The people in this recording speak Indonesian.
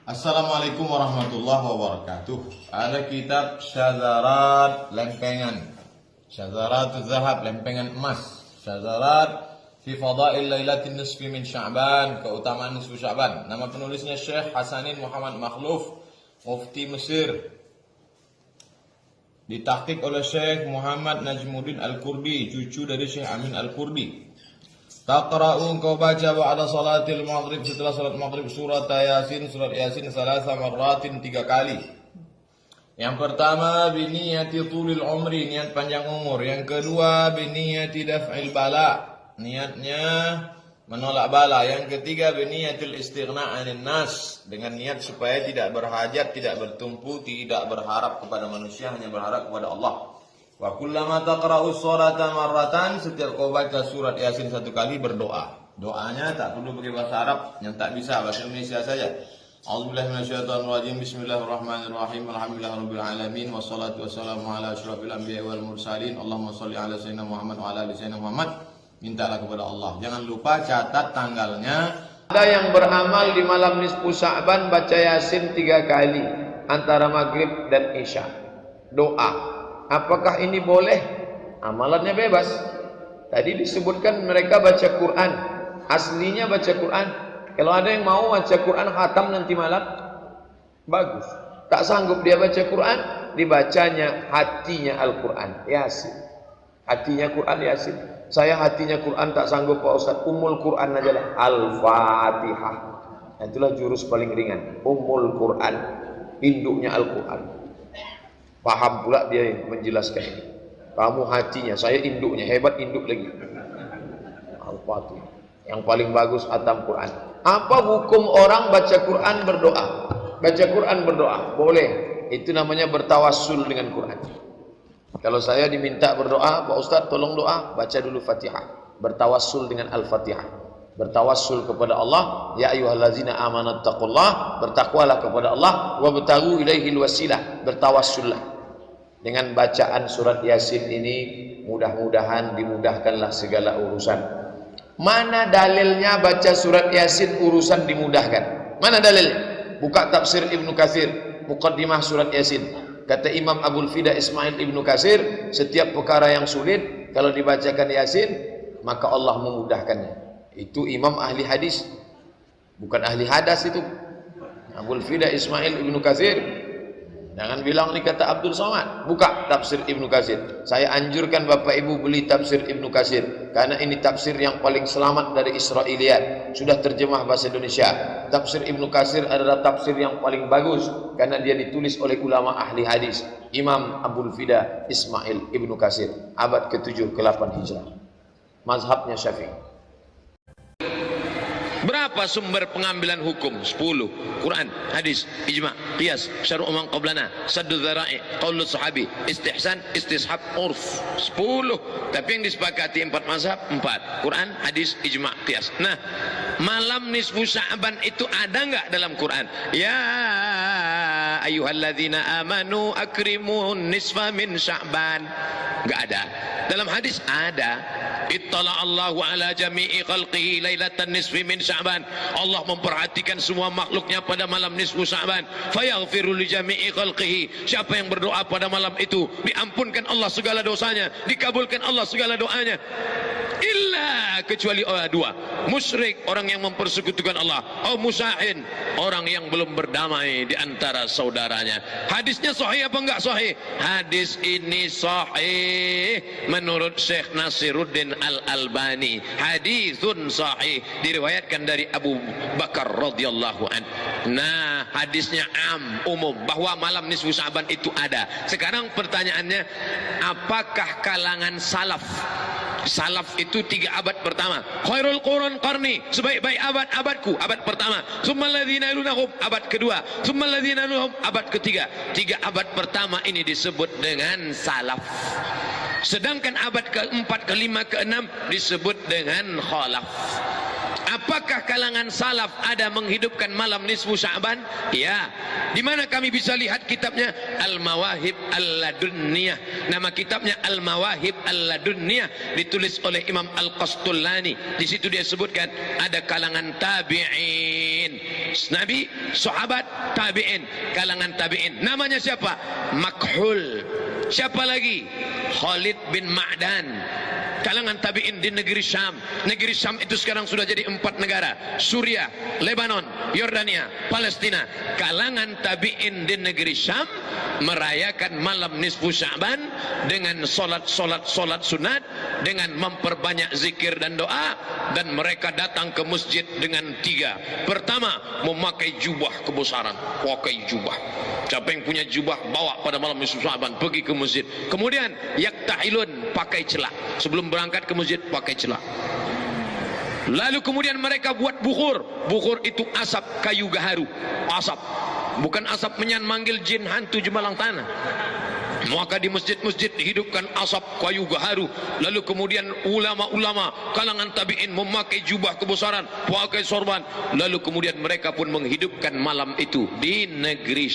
Assalamualaikum warahmatullahi wabarakatuh. Ada kitab Syazarat lempengan. Syazarat zahab, lempengan emas. Syazarat fi fadail lailatin nisfi min Sya'ban, keutamaan nisfu Sya'ban. Nama penulisnya Syekh Hasanin Muhammad Makhluf, Mufti Mesir. Ditahqiq oleh Syekh Muhammad Najmuddin Al-Kurdi, cucu dari Syekh Amin Al-Kurdi. Taqra'u, engkau baca ba'da salatil maghrib, setelah salat maghrib, surat Yasin salasa marratin, 3 kali. Yang pertama biniyati tulil umri, niat panjang umur. Yang kedua biniyati daf'il bala, niatnya menolak bala. Yang ketiga biniyatil istighna 'anil nas, dengan niat supaya tidak berhajat, tidak bertumpu, tidak berharap kepada manusia, hanya berharap kepada Allah. Wa kullama taqra'u surata marratan, setiap kau baca surat Yasin 1 kali berdoa. Doanya tak perlu pakai bahasa Arab, yang tak bisa bahasa Indonesia saja. A'udzubillahi minasyaitonir rajim. Bismillahirrahmanirrahim. Alhamdulillahirabbil alamin wassalatu wassalamu ala asyrafil anbiya'i wal mursalin. Allahumma shalli ala sayyidina Muhammad wa ala ali sayyidina Muhammad. Mintalah kepada Allah. Jangan lupa catat tanggalnya. Ada yang beramal di malam nisfu Sya'ban baca Yasin 3 kali antara maghrib dan isya. Doa. Apakah ini boleh? Amalannya bebas. Tadi disebutkan mereka baca Quran. Aslinya baca Quran. Kalau ada yang mau baca Quran khatam nanti malam, bagus. Tak sanggup dia baca Quran, dibacanya hatinya Al-Quran, Yasin. Hatinya Quran, Yasin. Saya hatinya Quran tak sanggup Pak Ustaz. Ummul Quran aja lah, Al-Fatihah. Itulah jurus paling ringan. Ummul Quran, induknya Al-Quran. Paham pula dia yang menjelaskan ini. Kamu hatinya, saya induknya, hebat induk lagi. Al-Fatihah. Yang paling bagus atam Quran. Apa hukum orang baca Quran berdoa? Baca Quran berdoa, boleh. Itu namanya bertawassul dengan Quran. Kalau saya diminta berdoa, Pak Ustaz tolong doa, baca dulu Fatihah. Bertawassul dengan Al-Fatihah. Bertawassul kepada Allah, ya ayyuhallazina amanu taqullah, bertakwalah kepada Allah, wabtaghu ilaihil wasilah, bertawassullah. Dengan bacaan surat Yasin ini mudah-mudahan dimudahkanlah segala urusan. Mana dalilnya baca surat Yasin urusan dimudahkan? Mana dalilnya? Buka tafsir Ibnu Katsir, muqaddimah surat Yasin. Kata Imam Abul Fida Ismail Ibnu Katsir, setiap perkara yang sulit kalau dibacakan Yasin, maka Allah memudahkannya. Itu imam ahli hadis, bukan ahli hadas itu. Abul Fida Ismail Ibnu Katsir. Jangan bilang ini kata Abdul Somad. Buka tafsir Ibnu Katsir. Saya anjurkan Bapak Ibu beli tafsir Ibnu Katsir, karena ini tafsir yang paling selamat dari Israiliyat. Sudah terjemah bahasa Indonesia. Tafsir Ibnu Katsir adalah tafsir yang paling bagus, karena dia ditulis oleh ulama ahli hadis. Imam Abul Fida Ismail Ibnu Katsir, abad ke-7 ke-8 Hijrah. Mazhabnya Syafi'i. Berapa sumber pengambilan hukum? 10. Quran, hadis, ijma', qiyas, syar'u man qablana, saddu dzara'i, qaulus sahabi, istihsan, istishab, urf. 10. Tapi yang disepakati 4 mazhab, 4. Quran, hadis, ijma', qiyas. Nah, malam nisfu Sya'ban itu ada enggak dalam Quran? Ya ayyuhalladzina amanu akrimun nisfa min Sya'ban. Enggak ada. Dalam hadis ada. Ittala Allahu ala jami'i khalqihi lailatan nisfi min Sya'ban. Allah memperhatikan semua makhluknya pada malam nisfu Sya'ban. Fayaghfiru li jami'i khalqihi. Siapa yang berdoa pada malam itu, diampunkan Allah segala dosanya, dikabulkan Allah segala doanya. Illa, kecuali dua, musyrik, orang yang mempersekutukan Allah, atau musahin, orang yang belum berdamai di antara saudaranya. Hadisnya sahih apa enggak sahih? Hadis ini sahih menurut Syekh Nasiruddin Al-Albani. Hadisun sahih, diriwayatkan dari Abu Bakar radhiyallahu an. Nah, hadisnya umum bahwa malam nisfu Sya'ban itu ada. Sekarang pertanyaannya, apakah kalangan salaf? Salaf itu 3 abad pertama. Khairul qurun qarni, sebaik-baik abadku, abad pertama. Tsummal ladzina yalunahum, abad kedua. Tsummal ladzina yalunahum, abad ketiga. 3 abad pertama ini disebut dengan salaf. Sedangkan abad keempat, kelima, keenam disebut dengan khalaf. Apakah kalangan salaf ada menghidupkan malam nisfu Sya'ban? Ya. Di mana kami bisa lihat kitabnya? Al-Mawahib Al-Ladunniyah. Nama kitabnya Al-Mawahib Al-Ladunniyah, ditulis oleh Imam Al-Qastullani. Di situ dia sebutkan ada kalangan tabi'in Nabi, sahabat, tabi'in, kalangan tabi'in. Namanya siapa? Makhul. Siapa lagi? Khalid bin Ma'dan, kalangan tabi'in di negeri Syam. Negeri Syam itu sekarang sudah jadi 4 negara: Suriah, Lebanon, Yordania, Palestina. Kalangan tabi'in di negeri Syam merayakan malam nisfu Sya'ban dengan solat sunat, dengan memperbanyak zikir dan doa, dan mereka datang ke masjid dengan 3. Pertama, memakai jubah kebesaran, pakai jubah. Siapa yang punya jubah bawa pada malam nisfu Sya'ban, pergi ke masjid. Kemudian yaktahilun, pakai celak. Sebelum berangkat ke masjid pakai celak. Lalu kemudian mereka buat bukhur. Bukhur itu asap kayu gaharu. Asap, bukan asap menyan manggil jin hantu jemalang tanah. Maka di masjid-masjid dihidupkan asap kayu gaharu. Lalu kemudian ulama-ulama kalangan tabi'in memakai jubah kebesaran, pakai sorban. Lalu kemudian mereka pun menghidupkan malam itu di negeri